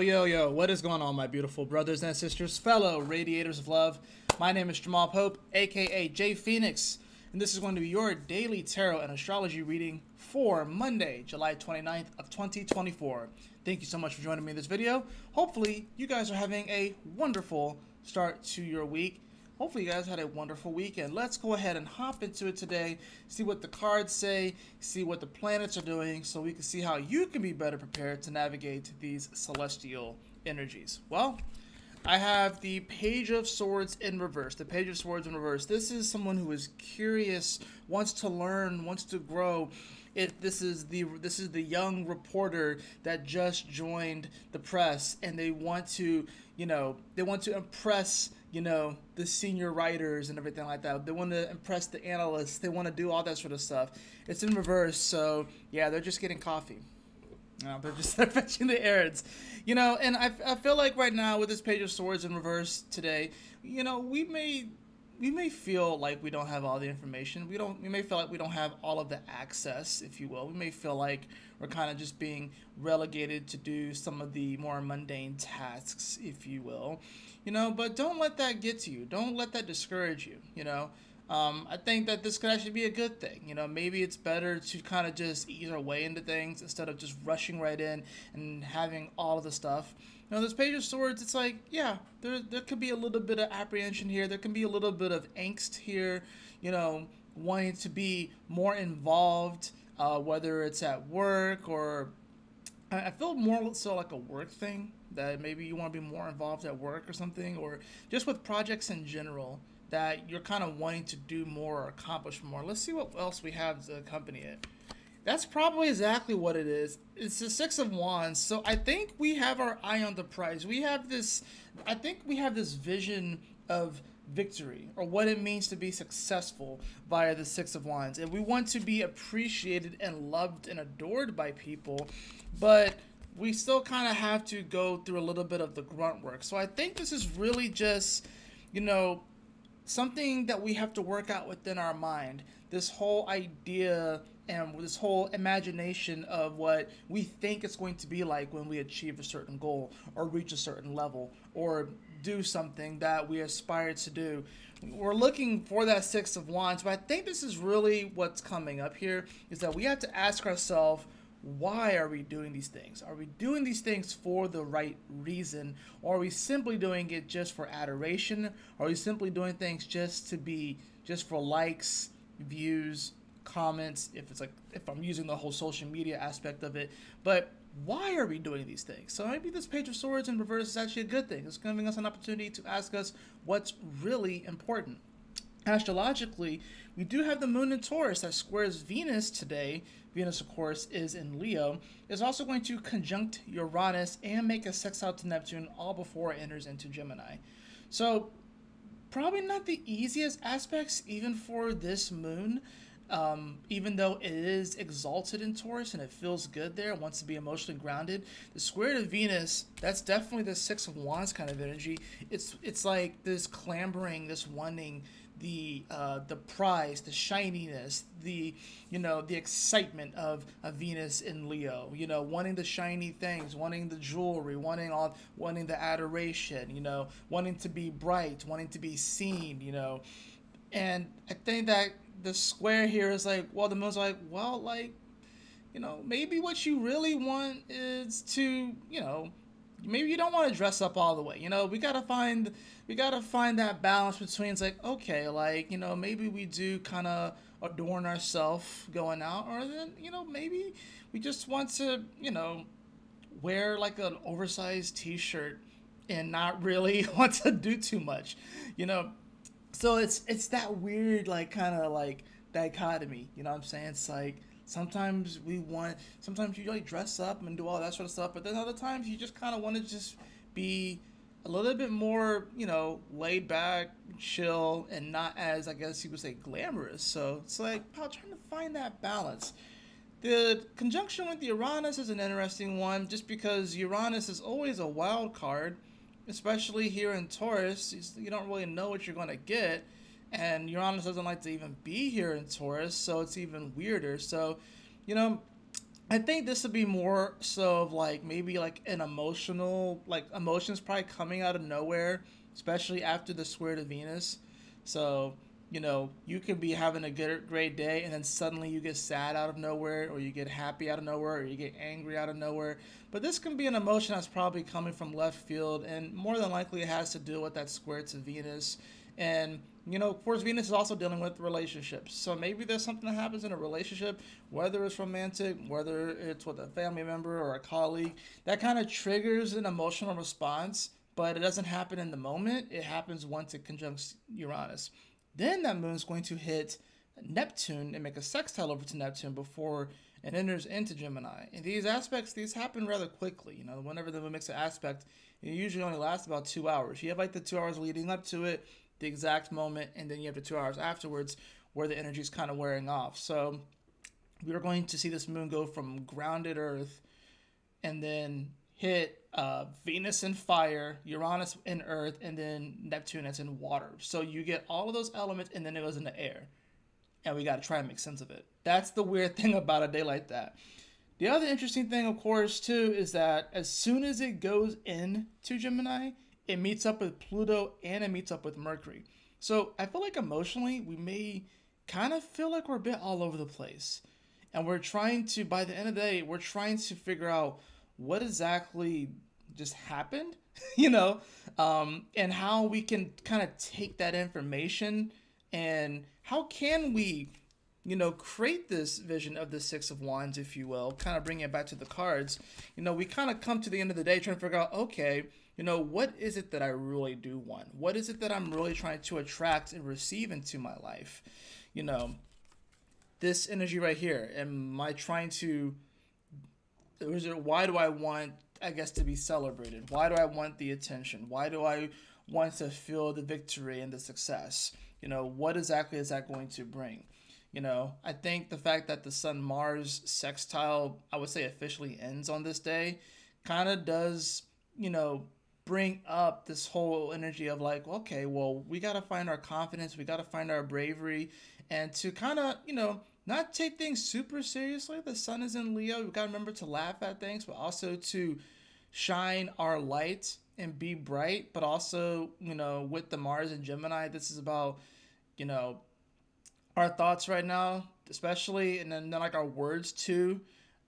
Yo, what is going on, my beautiful brothers and sisters, fellow radiators of love? My name is Jamal Pope, aka J Phoenix, and this is going to be your daily tarot and astrology reading for Monday, July 29th of 2024. Thank you so much for joining me in this video. Hopefully, you guys are having a wonderful start to your week. Hopefully you guys had a wonderful weekend. Let's go ahead and hop into it today, see what the cards say, see what the planets are doing, so we can see how you can be better prepared to navigate these celestial energies. Well, I have the Page of Swords in reverse. The Page of Swords in reverse. This is someone who is curious, wants to learn, wants to grow. This is the young reporter that just joined the press, and they want to, impress, the senior writers and everything like that. They want to impress the analysts. They want to do all that sort of stuff. It's in reverse, so yeah, they're just getting coffee. They're fetching the errands, and I feel like right now with this Page of Swords in reverse today, we may feel like we don't have all the information. We may feel like we don't have all of the access, if you will. We may feel like we're kind of just being relegated to do some of the more mundane tasks, if you will. But don't let that get to you. Don't let that discourage you, I think that this could actually be a good thing. Maybe it's better to kind of just ease our way into things instead of just rushing right in and having all of the stuff. This Page of Swords, it's like, yeah, there could be a little bit of apprehension here. There can be a little bit of angst here, wanting to be more involved, whether it's at work or I feel more so like a work thing, that maybe you want to be more involved at work or something, or just with projects in general, that you're kind of wanting to do more or accomplish more. Let's see what else we have to accompany it. That's probably exactly what it is. It's the Six of Wands. So I think we have our eye on the prize. I think we have this vision of victory, or what it means to be successful via the Six of Wands. And we want to be appreciated and loved and adored by people, but we still kind of have to go through a little bit of the grunt work. So I think this is really just, something that we have to work out within our mind. This whole idea and this whole imagination of what we think it's going to be like when we achieve a certain goal or reach a certain level or do something that we aspire to do. We're looking for that Six of Wands, but I think this is really what's coming up here, is that we have to ask ourselves, why are we doing these things? Are we doing these things for the right reason? Or are we simply doing it just for adoration? Or are we simply doing things just for likes, views, comments, if I'm using the whole social media aspect of it? But why are we doing these things? So maybe this Page of Swords in reverse is actually a good thing. It's giving us an opportunity to ask us what's really important. Astrologically, we do have the Moon in Taurus that squares Venus today. Venus, of course, is in Leo. It's also going to conjunct Uranus and make a sextile to Neptune all before it enters into Gemini. So probably not the easiest aspects even for this moon, even though it is exalted in Taurus and it feels good there, it wants to be emotionally grounded. The square to Venus, that's definitely the Six of Wands kind of energy. It's like this clambering, this wanting, the prize, the shininess, the excitement of Venus in Leo, wanting the shiny things, wanting the jewelry, wanting the adoration, wanting to be bright, wanting to be seen, and I think that the square here is like, well, the moon's like, well, maybe what you really want is to, maybe you don't want to dress up all the way. We gotta find that balance between, it's like, okay, maybe we do kind of adorn ourselves going out, or then, maybe we just want to, wear like an oversized t-shirt and not really want to do too much, So it's that weird, kind of dichotomy, what I'm saying? It's like, sometimes you dress up and do all that sort of stuff, but then other times you just kind of want to just be a little bit more, laid back, chill, and not as, I guess you would say, glamorous. So it's like, I'm trying to find that balance. The conjunction with Uranus is an interesting one, just because Uranus is always a wild card, especially here in Taurus. You don't really know what you're going to get, and Uranus doesn't like to even be here in Taurus, so it's even weirder. So, I think this would be more so of like maybe like an emotional, like emotions probably coming out of nowhere, especially after the square to Venus. So, you could be having a good, great day and then suddenly you get sad out of nowhere, or you get happy out of nowhere, or you get angry out of nowhere. But this can be an emotion that's probably coming from left field, and more than likely it has to do with that square to Venus. And of course, Venus is also dealing with relationships. So maybe there's something that happens in a relationship, whether it's romantic, whether it's with a family member or a colleague, that kind of triggers an emotional response, but it doesn't happen in the moment. It happens once it conjuncts Uranus. Then that moon's going to hit Neptune and make a sextile over to Neptune before it enters into Gemini. And these aspects, these happen rather quickly. Whenever the moon makes an aspect, it usually only lasts about 2 hours. You have like the 2 hours leading up to it, the exact moment, and then you have the 2 hours afterwards where the energy is kind of wearing off. So we are going to see this moon go from grounded Earth and then hit Venus in fire, Uranus in earth, and then Neptune is in water. So you get all of those elements, and then it goes into air. And we got to try and make sense of it. That's the weird thing about a day like that. The other interesting thing, of course, too, is that as soon as it goes into Gemini, it meets up with Pluto and it meets up with Mercury. So I feel like emotionally, we may kind of feel like we're a bit all over the place. And we're trying to, by the end of the day, we're trying to figure out what exactly just happened, and how we can kind of take that information and how can we, create this vision of the Six of Wands, if you will, kind of bring it back to the cards. We kind of come to the end of the day trying to figure out, okay, what is it that I really do want? What is it that I'm really trying to attract and receive into my life? This energy right here, am I trying to, why do I want, I guess, to be celebrated? Why do I want the attention? Why do I want to feel the victory and the success? What exactly is that going to bring? I think the fact that the Sun-Mars sextile, I would say officially ends on this day, kind of does, bring up this whole energy of like, okay, well, we got to find our confidence, we got to find our bravery, and to kind of, not take things super seriously. The sun is in Leo. We've got to remember to laugh at things, but also to shine our light and be bright. But also, with the Mars and Gemini, this is about, our thoughts right now, especially, and then like our words too.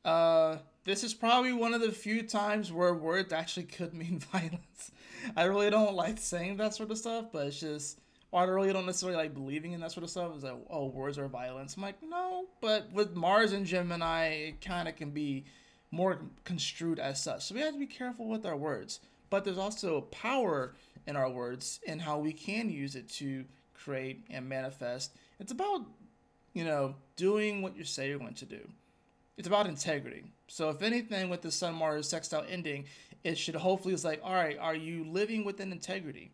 This is probably one of the few times where words actually could mean violence. I really don't like saying that sort of stuff, but it's just, or I really don't necessarily like believing in that sort of stuff. It's like, oh, words are violence. I'm like, no, but with Mars and Gemini, it kind of can be more construed as such. So we have to be careful with our words. But there's also power in our words and how we can use it to create and manifest. It's about, doing what you say you're going to do. It's about integrity. So if anything, with the Sun-Mars sextile ending, it should hopefully, it's like, all right, are you living within integrity?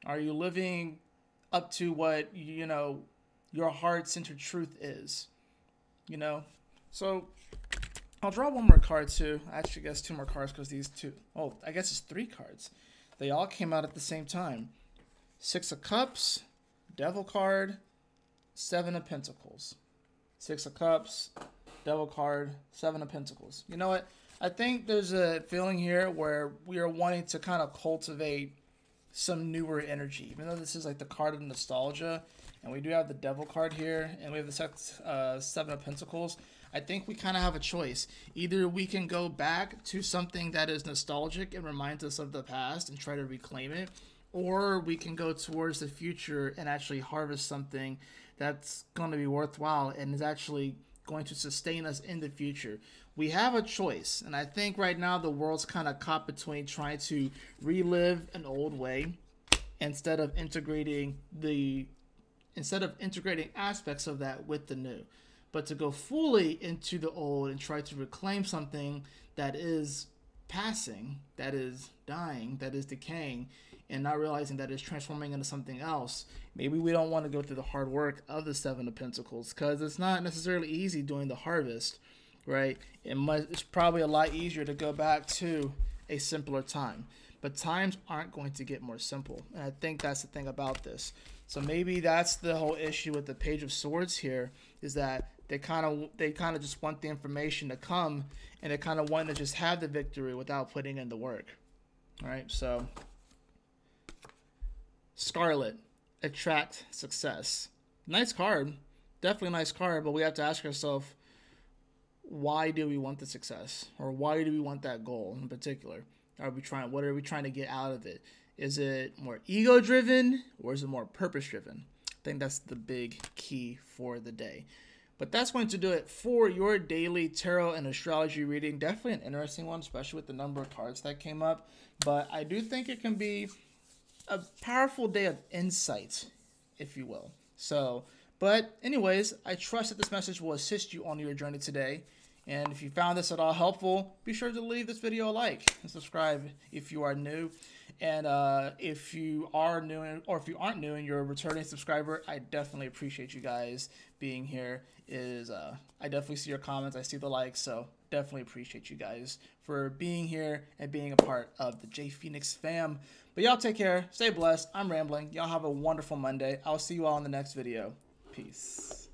Are you living up to what, your heart-centered truth is? So I'll draw one more card too. I actually guess two more cards because these two, I guess it's 3 cards. They all came out at the same time. 6 of Cups, Devil card, 7 of Pentacles. 6 of Cups, Devil card, 7 of Pentacles. You know what? I think there's a feeling here where we are wanting to kind of cultivate some newer energy. Even though this is like the card of nostalgia, and we do have the Devil card here, and we have the 7 of Pentacles, I think we kind of have a choice. Either we can go back to something that is nostalgic and reminds us of the past and try to reclaim it, or we can go towards the future and actually harvest something that's going to be worthwhile and is actually going to sustain us in the future. We have a choice, and I think right now the world's kind of caught between trying to relive an old way instead of integrating aspects of that with the new, but to go fully into the old and try to reclaim something that is passing, that is dying, that is decaying, and not realizing that it's transforming into something else. Maybe we don't want to go through the hard work of the 7 of Pentacles because it's not necessarily easy doing the harvest, right? It's probably a lot easier to go back to a simpler time. But times aren't going to get more simple. And I think that's the thing about this. So maybe that's the whole issue with the Page of Swords here, is that They kind of just want the information to come, and they kind of want to just have the victory without putting in the work. All right, so Scarlet, attract success. Nice card, definitely a nice card, but we have to ask ourselves, why do we want the success, or why do we want that goal in particular? What are we trying to get out of it? Is it more ego driven, or is it more purpose driven? I think that's the big key for the day. But that's going to do it for your daily tarot and astrology reading. Definitely an interesting one, especially with the number of cards that came up. But I do think it can be a powerful day of insight, if you will. So, but anyways, I trust that this message will assist you on your journey today. And if you found this at all helpful, be sure to leave this video a like and subscribe if you are new. And if you are new, or if you aren't new and you're a returning subscriber, I definitely appreciate you guys being here. I definitely see your comments, I see the likes, so definitely appreciate you guys for being here and being a part of the J Phoenix fam. But y'all take care, stay blessed. I'm rambling. Y'all have a wonderful Monday. I'll see you all in the next video. Peace.